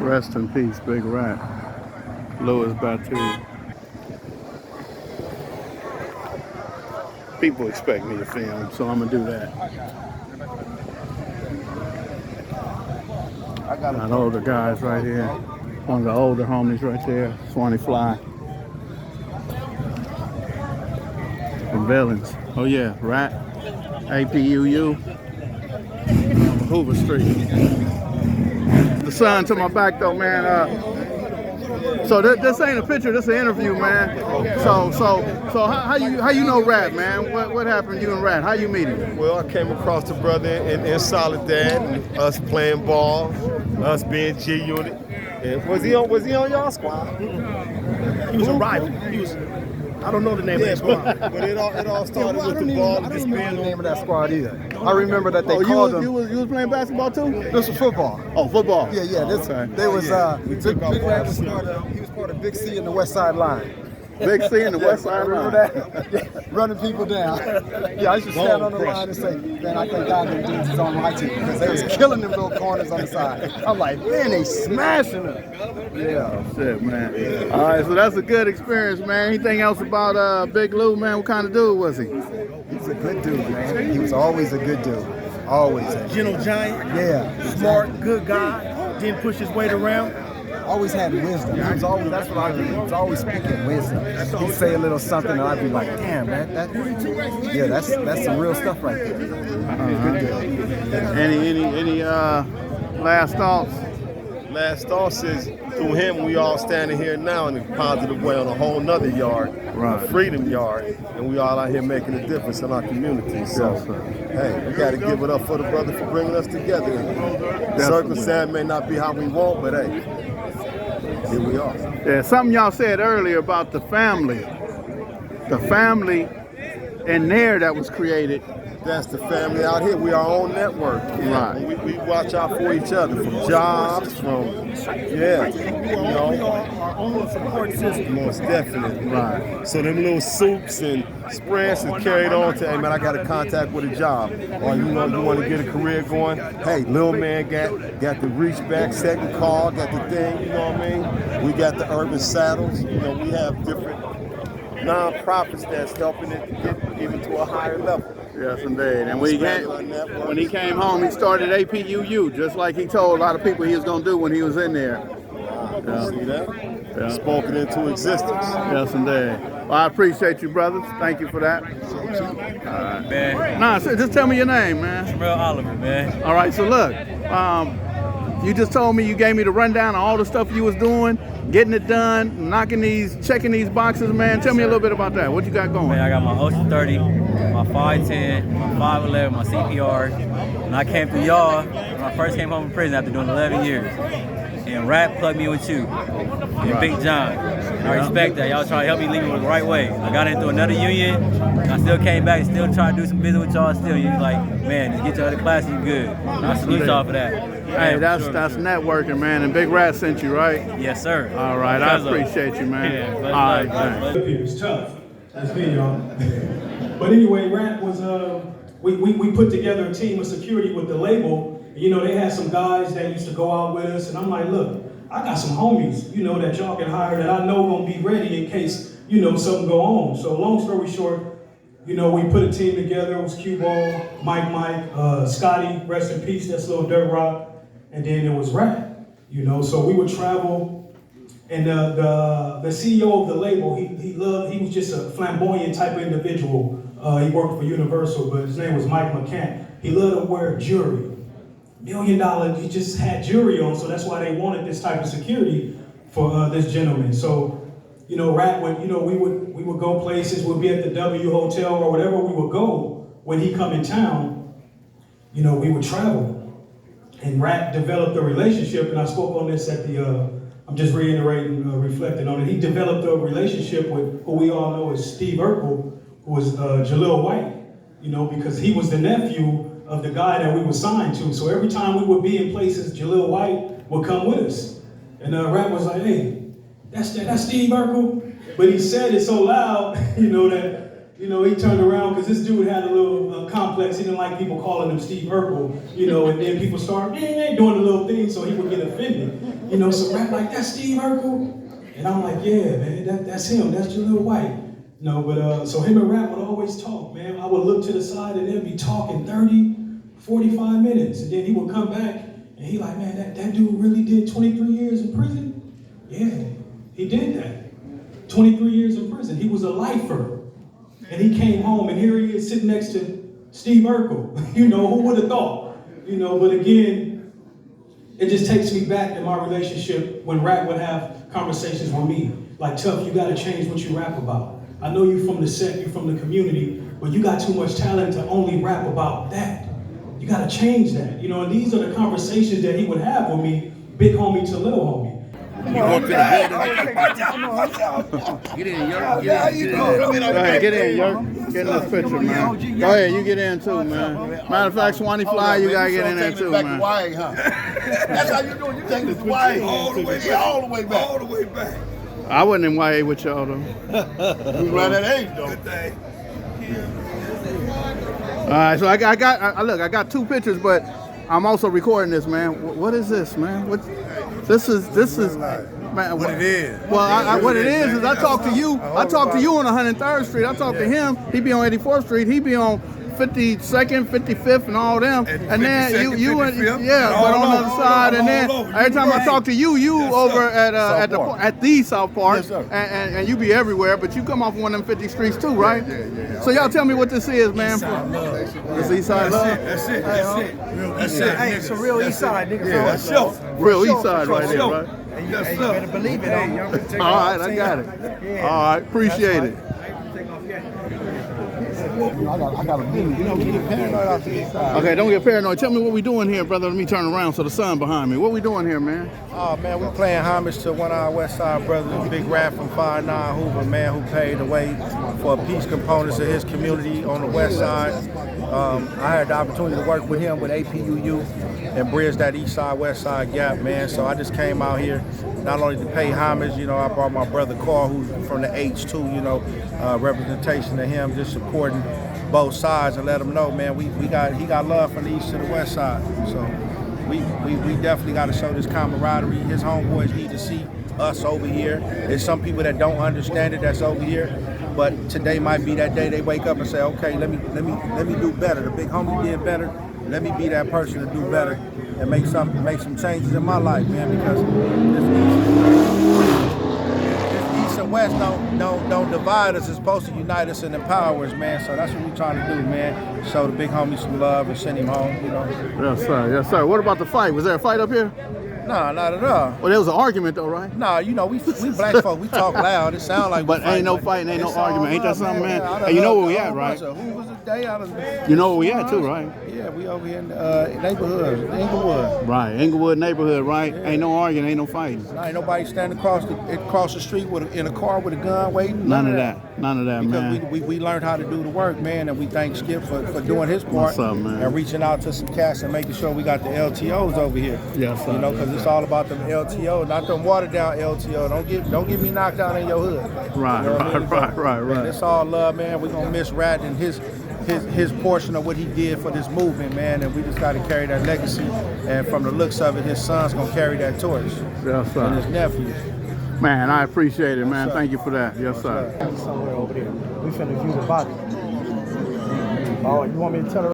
Rest in peace, Big Rat. Louis Battee. People expect me to film, so I'm gonna do that. Got older guys right here. One of the older homies right there, Swanee Fly. From Villains. Oh yeah, Rat. APUU. Hoover Street. The sun to my back though, man. So this ain't a picture, this is an interview, man. So how you know Rat, man? What happened to you and Rat? How you meet him? Well, I came across the brother in Soledad, and us playing ball, us being G Unit. And was he on y'all squad? He was a rival. I don't know the name of that squad. But it all started with the ball. I don't even know the name of that squad either. I remember that they called him. You was playing basketball too? This was football. Oh, football. Yeah. They was Big Rat was he was part of Big C in the West Side Line. Big C in the West Side Line. That? Running people down. Yeah, I used to stand on the line and say, man, I thank God them dudes is on my team because they was killing them little corners on the side. I'm like, man, they smashing them. Yeah. Oh, shit, man. Yeah. All right, so that's a good experience, man. Anything else about Big Lou, man? What kind of dude was he? He was a good dude, man. He was always a good dude. Always. Gentle giant. Yeah. Smart, good guy. Didn't push his weight around. Always had wisdom. He was always, that's what I do. He was always speaking wisdom. He'd say a little something and I'd be like, damn, man, that's some real stuff right there. Any last thoughts? Last thoughts is through him we all standing here now in a positive way on a whole nother yard, right. A freedom yard, and we all out here making a difference in our community. So, hey, we got to give it up for the brother for bringing us together. Circumstance may not be how we want, but hey, here we are. Yeah, something y'all said earlier about the family. The family in there that was created. That's the family out here. We are our own network. Right. We watch out for each other, from jobs, from, Our own support system. Most definitely. Right. So them little soups and spreads is carried on to, hey man, I got a contact with a job. Or you want to get a career going. Hey, little man got the reach back, second call, got the thing, you know what I mean? We got the urban saddles. We have different non-profits that's helping it get even to a higher level. Yes, indeed. And when he came home, he started APUU, just like he told a lot of people he was going to do when he was in there. See that? Yeah. Spoken into existence. Yes, indeed. Well, I appreciate you, brothers. Thank you for that. All right. Man. Nah, so just tell me your name, man. Real Oliver, man. All right, so look, you just told me, you gave me the rundown of all the stuff you was doing, getting it done, checking these boxes, man. Tell me a little bit about that. What you got going? Man, I got my OSHA 30, my 5'10", my 5'11", my CPR. And I came through y'all when I first came home from prison after doing 11 years. And Rat plugged me with you and Big John. And I respect that. Y'all trying to help me lead me the right way. I got into another union. I still came back and still trying to do some business with y'all still. You're like, man, just get to other classes, you good. And I salute y'all for that. Hey, that's networking, man. And Big Rat sent you, right? Yes, sir. All right, I appreciate you, man. Yeah, all right, thanks. It's tough. That's me, y'all. But anyway, Rat was, we put together a team of security with the label. They had some guys that used to go out with us, and I'm like, look, I got some homies, that y'all can hire that I know gonna be ready in case, something go on. So long story short, we put a team together. It was Q-Ball, Mike, Scotty, rest in peace, that's Little Dirt Rock, and then it was Rat, So we would travel, and the CEO of the label, he was just a flamboyant type of individual. He worked for Universal, but his name was Mike McCann. He loved to wear jewelry. $1 million, he just had jewelry on, so that's why they wanted this type of security for this gentleman. So, Rat would, we would go places, we'd be at the W Hotel or whatever we would go when he come in town, we would travel. And Rat developed a relationship, and I spoke on this at the, I'm just reiterating, reflecting on it. He developed a relationship with who we all know as Steve Urkel, who was Jaleel White, because he was the nephew of the guy that we were signed to. So every time we would be in places, Jaleel White would come with us. And Rat was like, hey, that's Steve Urkel. But he said it so loud, that You know, he turned around because this dude had a little complex. He didn't like people calling him Steve Urkel, you know, and then people start doing a little thing so he would get offended. You know, so Rap like, that's Steve Urkel? And I'm like, yeah, man, that's him, that's Jaleel White. No, but so him and Rap would always talk, man. I would look to the side and they'd be talking 30, 45 minutes. And then he would come back and he like, man, that dude really did 23 years in prison? Yeah, he did that. 23 years in prison. He was a lifer. And he came home and here he is sitting next to Steve Urkel. You know, who would have thought? You know, but again, it just takes me back in my relationship when Rap would have conversations with me. Like, Tough, you gotta change what you rap about. I know you from the set, you from the community, but you got too much talent to only rap about that. You gotta change that. You know, and these are the conversations that he would have with me, big homie to little homie. You walk to the building. Get in, Yerk. Go ahead, get in, Yerk. Get in this picture, man. Go ahead, you get in too, man. Matter of fact, Swanee Fly, you gotta get in there too, man. That's how you doing. You take this Hawaii all the way back. All the way back. All the way back. I wasn't in YA with y'all though. We was around that age though. Good thing. All right, so I got two pictures, but I'm also recording this, man. What is this, man? This is, man. What it is. Well, what it is I talk to you. I talk to you on 103rd Street. I talk to him. He be on 84th Street. He be on 52nd, 55th, and all them. And then you and but on the other side. And then every time I talk to you over at the South Park, and you be everywhere. But you come off one of them 50 streets too, right? Yeah. So y'all tell me what this is, man. This East Side Love. That's it. That's it. Hey, it's a real East Side, nigga. Yeah, that's it. Real East Side right there, right? You better believe it. All right, I got it. All right, appreciate it. I got a meeting. You know, get paranoid off to this side. Okay, don't get paranoid. Tell me what we doing here, brother. Let me turn around so the sun behind me. What we doing here, man? Oh, man, we playing homage to one of our West Side brothers, Big Rat from 5'9", Hoover, man, who paved the way for peace components of his community on the West Side. I had the opportunity to work with him with APUU and bridge that East Side, West Side gap, man. So I just came out here not only to pay homage, you know, I brought my brother Carl, who's from the H too, you know, representation of him, just supporting both sides and let him know, man, he got love from the East to the West Side. So we definitely got to show this camaraderie. His homeboys need to see us over here. There's some people that don't understand it that's over here, but today might be that day they wake up and say, okay, let me do better. The big homie did better. Let me be that person to do better and make some changes in my life, man, because this East and West don't divide us. It's supposed to unite us and empower us, man. So that's what we're trying to do, man. Show the big homie some love and send him home, you know. Yes, sir. Yes, sir. What about the fight? Was there a fight up here? No, not at all. Well, there was an argument though, right? No, you know, we black folk, we talk loud. It sound like but ain't no fighting, ain't no argument. Ain't that something, man? Hey, you know where we at, right? You know where we at too, right? Yeah, we over here in the neighborhood, Inglewood. Right, Inglewood neighborhood, right? Yeah. Ain't no arguing, ain't no fighting. No, ain't nobody standing across the street in a car with a gun waiting. None of that, man. Because we learned how to do the work, man, and we thank Skip for doing his part. What's up, man? And reaching out to some cats and making sure we got the LTOs over here. Yes, sir. You know, because it's all about them LTOs, not them watered down LTO. Don't get me knocked out in your hood. Right, you know right. And it's all love, man. We're gonna miss Rat and his portion of what he did for this movement, man, and we just got to carry that legacy. And from the looks of it, his son's gonna carry that torch. Yes, sir. And his nephews. Man, I appreciate it, man. Thank you for that. Yes, sir. Somewhere over there. We finna view the body. Oh, you want me to tell her?